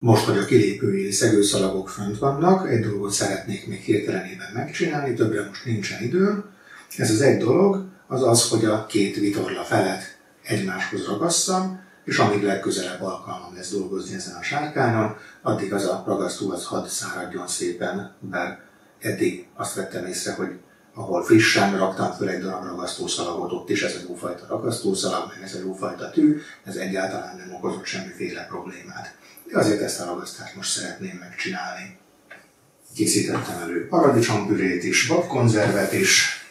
Most, hogy a kilépői szegőszalagok fönt vannak, egy dolgot szeretnék még hirtelenében megcsinálni, többre most nincsen időm. Ez az egy dolog, az az, hogy a két vitorla felet egymáshoz ragasszam, és amíg legközelebb alkalmam lesz dolgozni ezen a sárkányon, addig az a ragasztó az hadd száradjon szépen, bár eddig azt vettem észre, hogy ahol frissen raktam föl egy darab ragasztószalagot, ott is ez a jófajta ragasztószalag, meg ez a jófajta tű, ez egyáltalán nem okozott semmiféle problémát. De azért ezt a ragasztást most szeretném megcsinálni. Készítettem elő paradicsompürét is, babkonzervet is.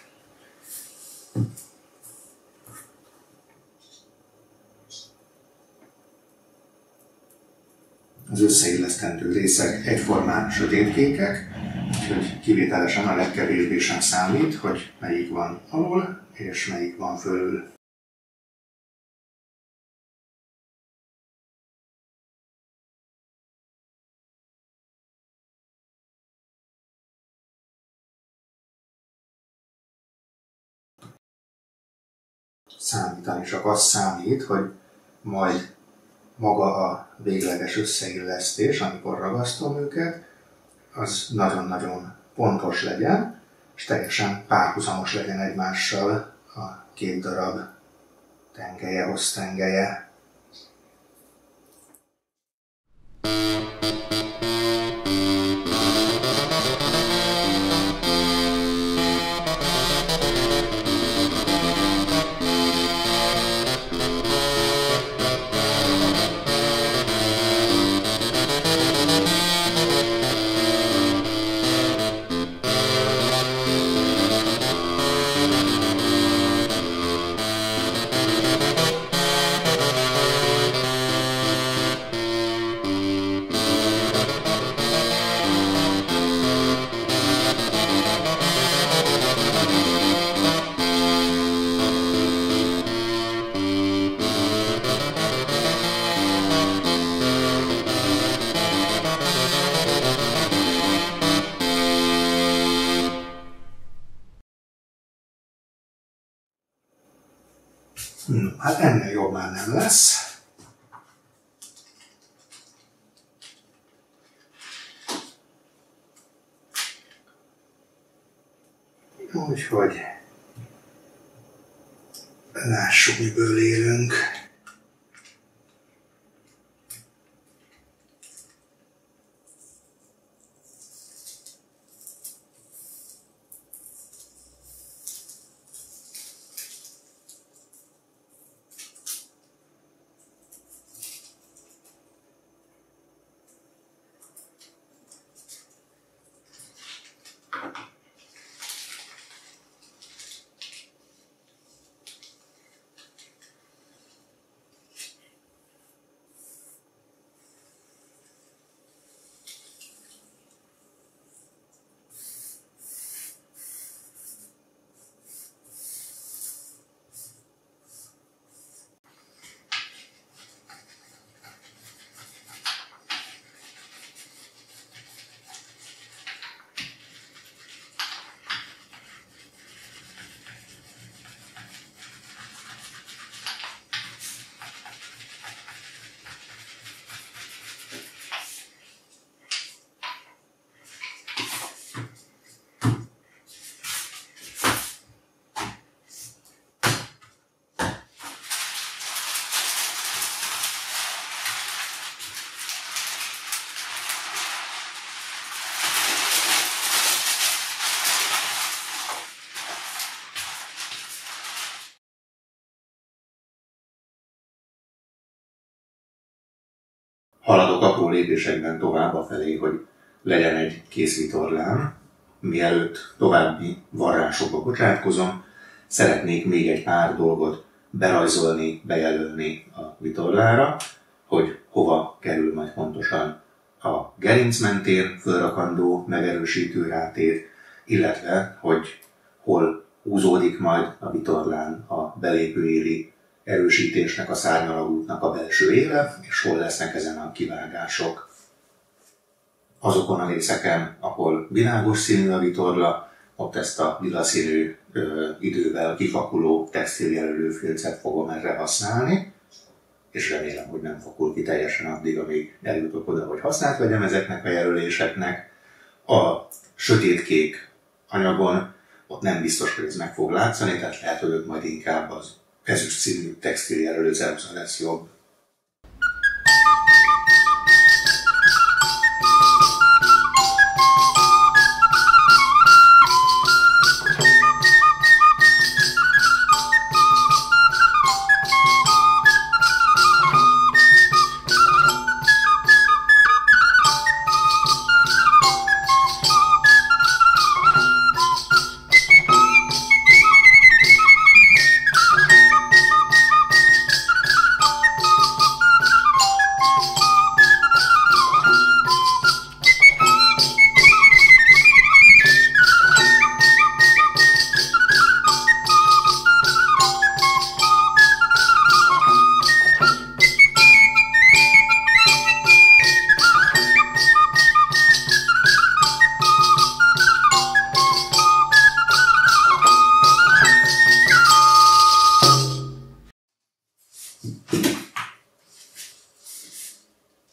Az összeillesztendő részek egyformán sötétkékek, úgyhogy kivételesen a legkevésbé sem számít, hogy melyik van alul és melyik van fölül. Számítani csak az számít, hogy majd maga a végleges összeillesztés, amikor ragasztom őket, az nagyon-nagyon pontos legyen, és teljesen párhuzamos legyen egymással a két darab tengelye, osztengelye. Hát ennél jobb már nem lesz. Úgyhogy lássuk, miből élünk. Haladok apró lépésekben tovább afelé, hogy legyen egy kész vitorlám. Mielőtt további varrásokba bocsátkozom, szeretnék még egy pár dolgot berajzolni, bejelölni a vitorlára, hogy hova kerül majd pontosan a gerincmentér, fölrakandó megerősítő rátét, illetve hogy hol húzódik majd a vitorlán a belépőéri erősítésnek, a szárnyalagútnak a belső éle, és hol lesznek ezen a kivágások. Azokon a részeken, ahol világos színű a vitorla, ott ezt a lila színű idővel kifakuló textiljelölő filcet fogom erre használni. és remélem, hogy nem fakul ki teljesen addig, amíg eljutok oda, hogy használt vegyem ezeknek a jelöléseknek. A sötétkék anyagon ott nem biztos, hogy ez meg fog látszani, tehát lehet, hogy majd inkább az ezüst színű textil jelölő ceruza lesz jobb.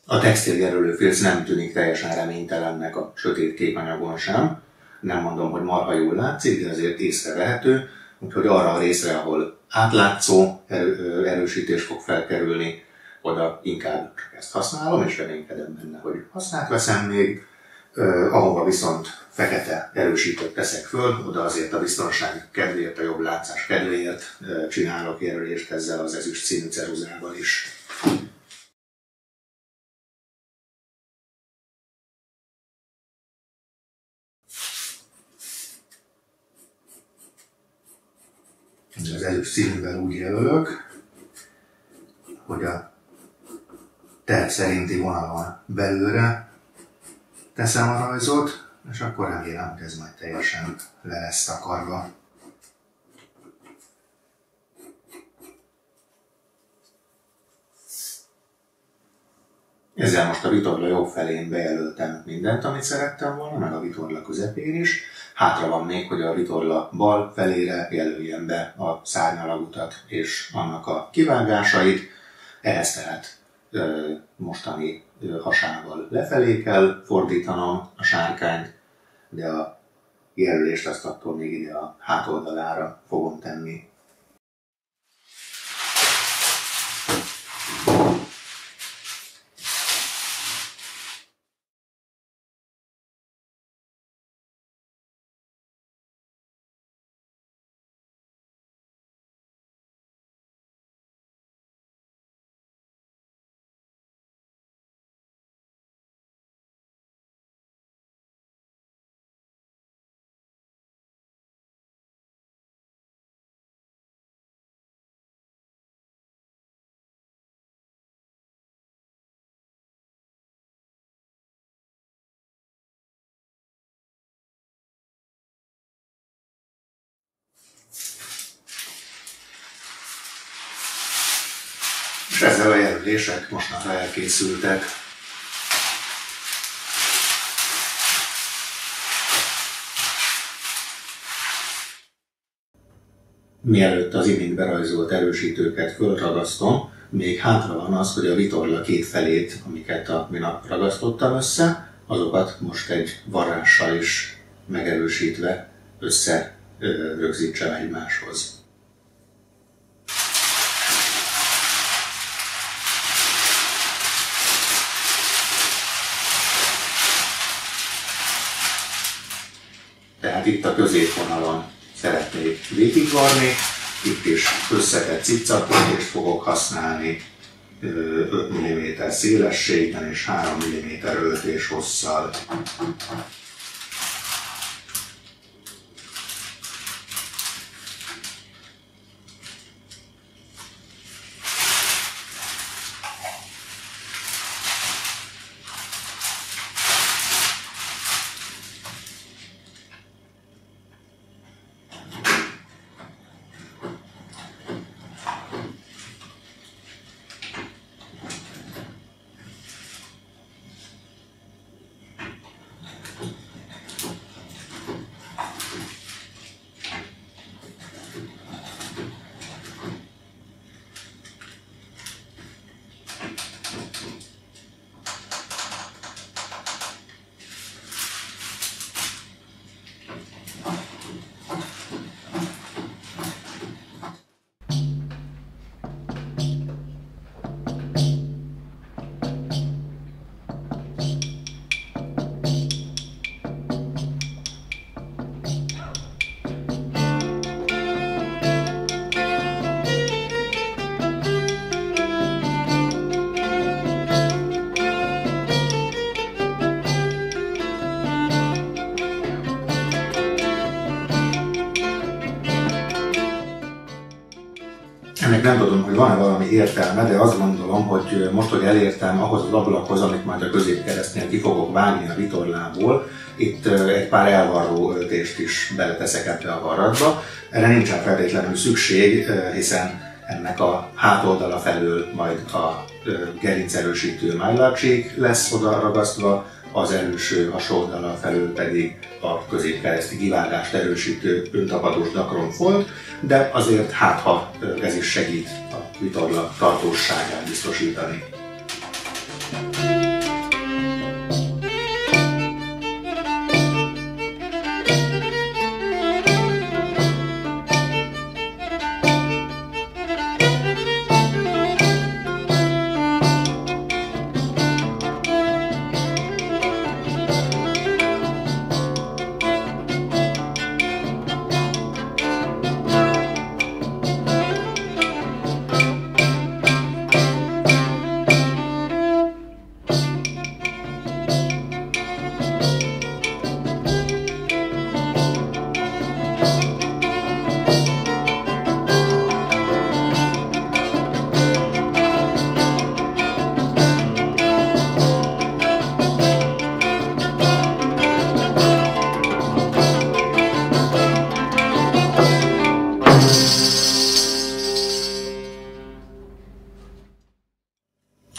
A textiljelölő filc nem tűnik teljesen reménytelennek a sötét-kék anyagon sem. Nem mondom, hogy marha jól látszik, de azért észrevehető, úgyhogy arra a részre, ahol átlátszó erősítés fog felkerülni, oda inkább csak ezt használom, és reménykedem benne, hogy használt veszem még. Ahova viszont fekete erősítőt teszek föl, oda azért a biztonság kedvéért, a jobb látszás kedvéért csinálok jelölést ezzel az ezüst színű ceruzával is. Az ezüst színűvel úgy jelölök, hogy a terv szerinti vonalon belőle teszem a rajzot, és akkor remélem, hogy ez majd teljesen le lesz takarva. Ezzel most a vitorla jobb felén bejelöltem mindent, amit szerettem volna, meg a vitorla közepén is. Hátra van még, hogy a vitorla bal felére jelöljem be a szárnyalagutat és annak a kivágásait. Ehhez tehát mostani hasával lefelé kell fordítanom a sárkányt, de a jelölést azt attól még ide a hátoldalára fogom tenni. És ezzel a jelölések mostanra elkészültek. Mielőtt az imént berajzolt erősítőket fölragasztom, még hátra van az, hogy a vitorla két felét, amiket a minap ragasztottam össze, azokat most egy varrással is megerősítve rögzítsem egymáshoz. Tehát itt a középvonalon szeretnék végigvarni, itt is összetett ciccakötést fogok használni 5 mm szélességben és 3 mm öltés hosszal. Ennek nem tudom, hogy van-e valami értelme, de azt gondolom, hogy most, hogy elértem ahhoz az ablakhoz, amit majd a középkeresztnél ki fogok vágni a vitorlából, itt egy pár elvarró öltést is beleteszek ebbe a varratba. Erre nincsen feltétlenül szükség, hiszen ennek a hátoldala felől majd a gerincerősítő mylar-csík lesz oda ragasztva, az előső hasoldala felől pedig a középkereszti kivágást erősítő öntapadós dakronfolt, de azért ha ez is segít a vitorla tartóságát biztosítani.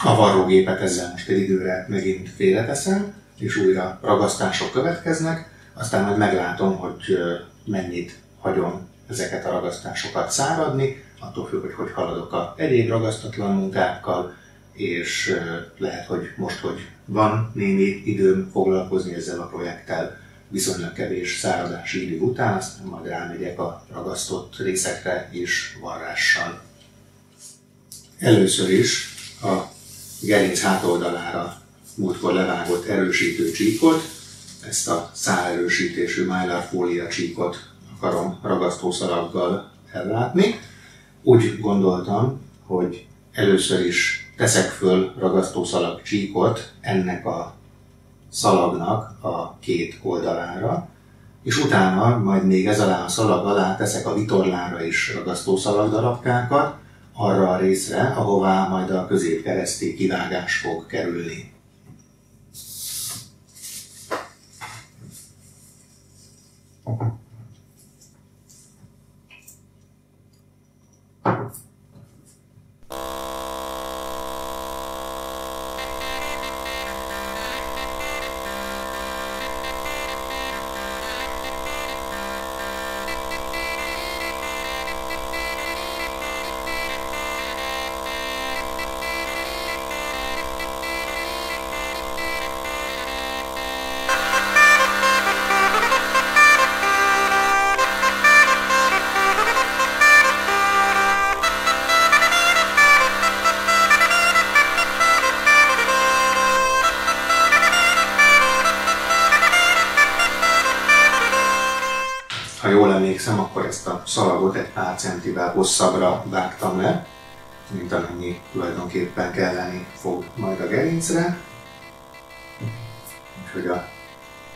A varrógépet ezzel most egy időre megint félreteszem, és újra ragasztások következnek, aztán majd meglátom, hogy mennyit hagyom ezeket a ragasztásokat száradni, attól függ, hogy haladok a egyéb ragasztatlan munkákkal, és lehet, hogy most, hogy van némi időm foglalkozni ezzel a projekttel, viszonylag kevés száradási idő után, aztán majd rámegyek a ragasztott részekre és varrással. Először is a gerinc hátoldalára múltkor levágott erősítő csíkot, ezt a szálerősítésű mylar fólia csíkot akarom ragasztószalaggal ellátni. Úgy gondoltam, hogy először is teszek föl ragasztószalag csíkot ennek a szalagnak a két oldalára, és utána majd még ez alá a szalag alá teszek a vitorlára is ragasztószalag darabkákat, arra a részre, ahová majd a középkereszti kivágás fog kerülni. Ha jól emlékszem, akkor ezt a szalagot egy pár centivel hosszabbra vágtam le, mint amennyi tulajdonképpen kelleni fog majd a gerincre. Úgyhogy a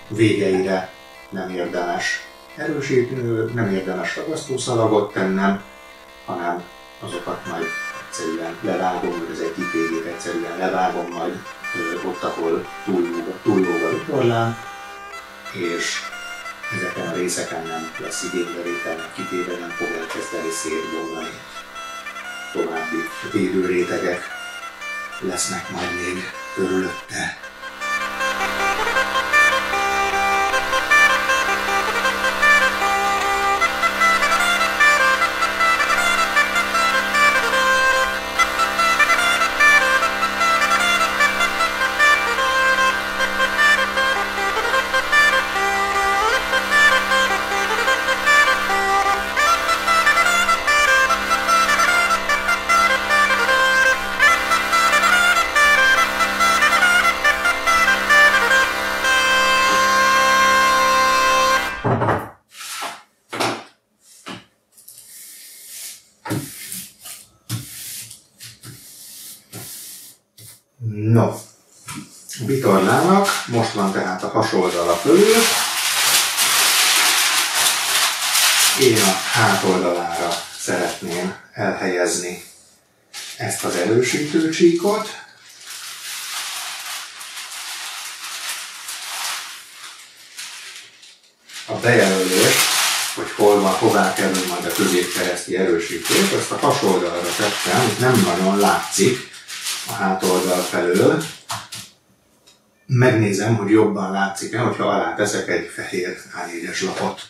végeire nem érdemes erősítő, nem érdemes ragasztószalagot tennem, hanem azokat majd egyszerűen levágom, vagy az egyik végét egyszerűen levágom majd ott, ahol túllóg a vitorlán, és ezeken a részeken nem lesz igénybevételnek kitéve, nem fog elkezdeni szétbomlani. További védőrétegek lesznek majd még körülötte. No, a vitorlának most van tehát a hasoldala fölül, én a hátoldalára szeretném helyezni ezt az erősítő csíkot. A bejelölés, hogy hová kerül majd a középkereszti erősítés, azt a hasoldalra tettem, itt nem nagyon látszik a hátoldal felől. Megnézem, hogy jobban látszik-e, hogyha alá teszek egy fehér A4-es lapot.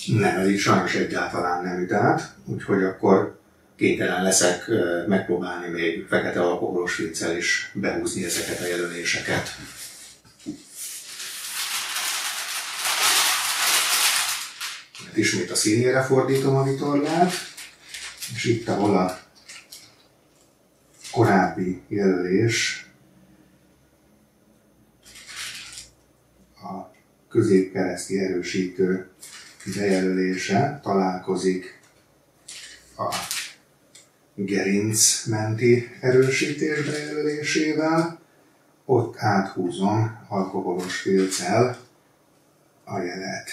Nem, ez így sajnos egyáltalán nem üt át, úgyhogy akkor kénytelen leszek megpróbálni még fekete alkoholos viccel is behúzni ezeket a jelöléseket. Ismét a színére fordítom a vitorlát, és itt, ahol a korábbi jelölés a középkereszti erősítő bejelölése találkozik a gerinc menti erősítés bejelölésével, ott áthúzom alkoholos filccel a jelet.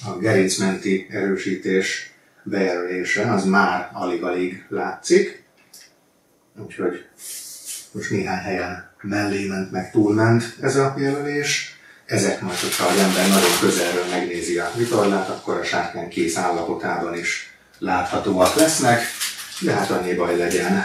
A gerincmenti erősítés bejelölése az már alig-alig látszik, úgyhogy most néhány helyen mellé ment, meg túlment ez a jelölés. Ezek majd, hogyha az ember nagyon közelről megnézi a vitorlát, akkor a sárkány kész állapotában is láthatóak lesznek, de hát annyi baj legyen.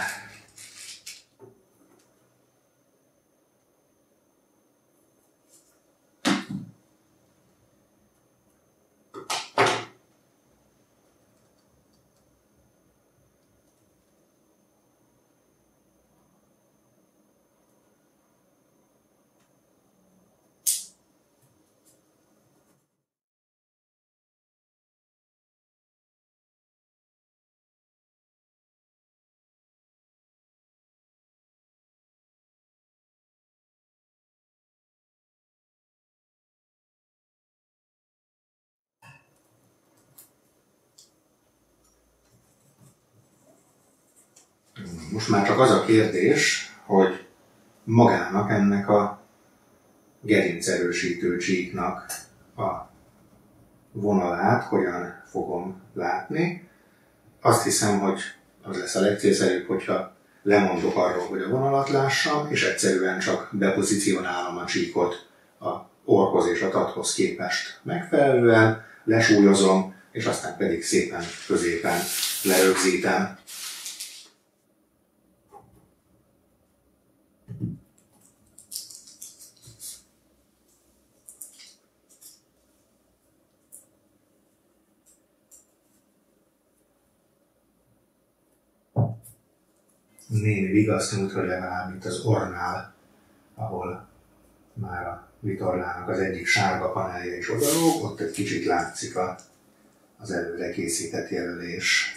Most már csak az a kérdés, hogy magának ennek a gerincerősítő csíknak a vonalát hogyan fogom látni. Azt hiszem, hogy az lesz a legcélszerűbb, hogyha lemondok arról, hogy a vonalat lássam, és egyszerűen csak bepozícionálom a csíkot a orrhoz és a tathoz képest megfelelően, lesúlyozom, és aztán pedig szépen középen lerögzítem. Némi vigaszt nyújt, hogy legalább itt az orrnál, ahol már a vitorlának az egyik sárga panelje is odalóg, ott egy kicsit látszik az előre készített jelölés.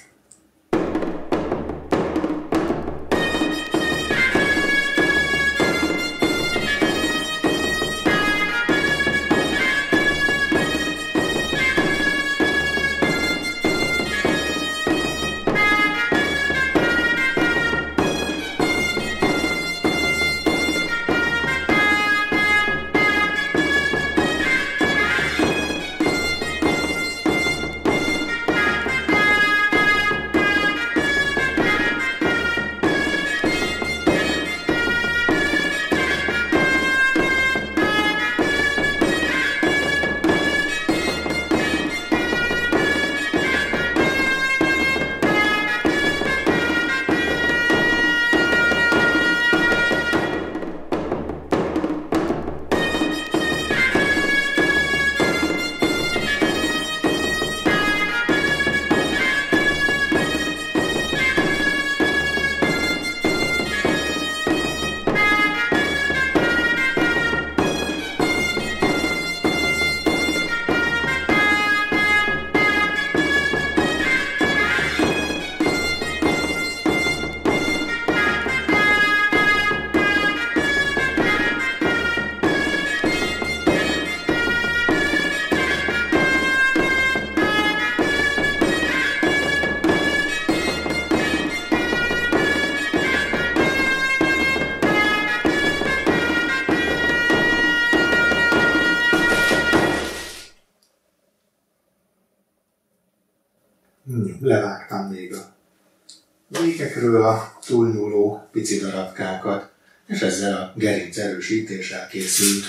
talán még a vékekről a túlnyúló pici darabkákat, és ezzel a gerinc erősítéssel készült.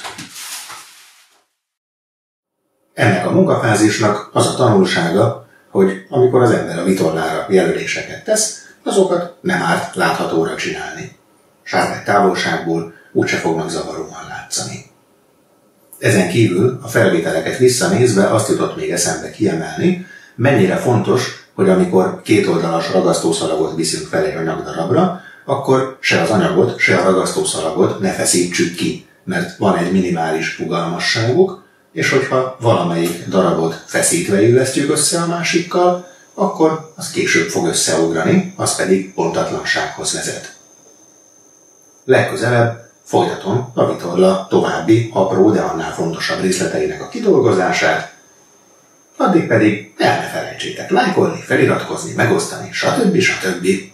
Ennek a munkafázisnak az a tanulsága, hogy amikor az ember a vitorlára jelöléseket tesz, azokat nem árt láthatóra csinálni. Sárvány távolságból úgyse fognak zavaróan látszani. Ezen kívül a felvételeket visszanézve azt jutott még eszembe kiemelni, mennyire fontos, hogy amikor kétoldalas ragasztószalagot viszünk fel egy anyagdarabra, akkor se az anyagot, se a ragasztószalagot ne feszítsük ki, mert van egy minimális rugalmasságuk, és hogyha valamelyik darabot feszítve illesztjük össze a másikkal, akkor az később fog összeugrani, az pedig pontatlansághoz vezet. Legközelebb folytatom a vitorla további apró, de annál fontosabb részleteinek a kidolgozását, addig pedig el ne felejtsétek lájkolni, feliratkozni, megosztani, stb.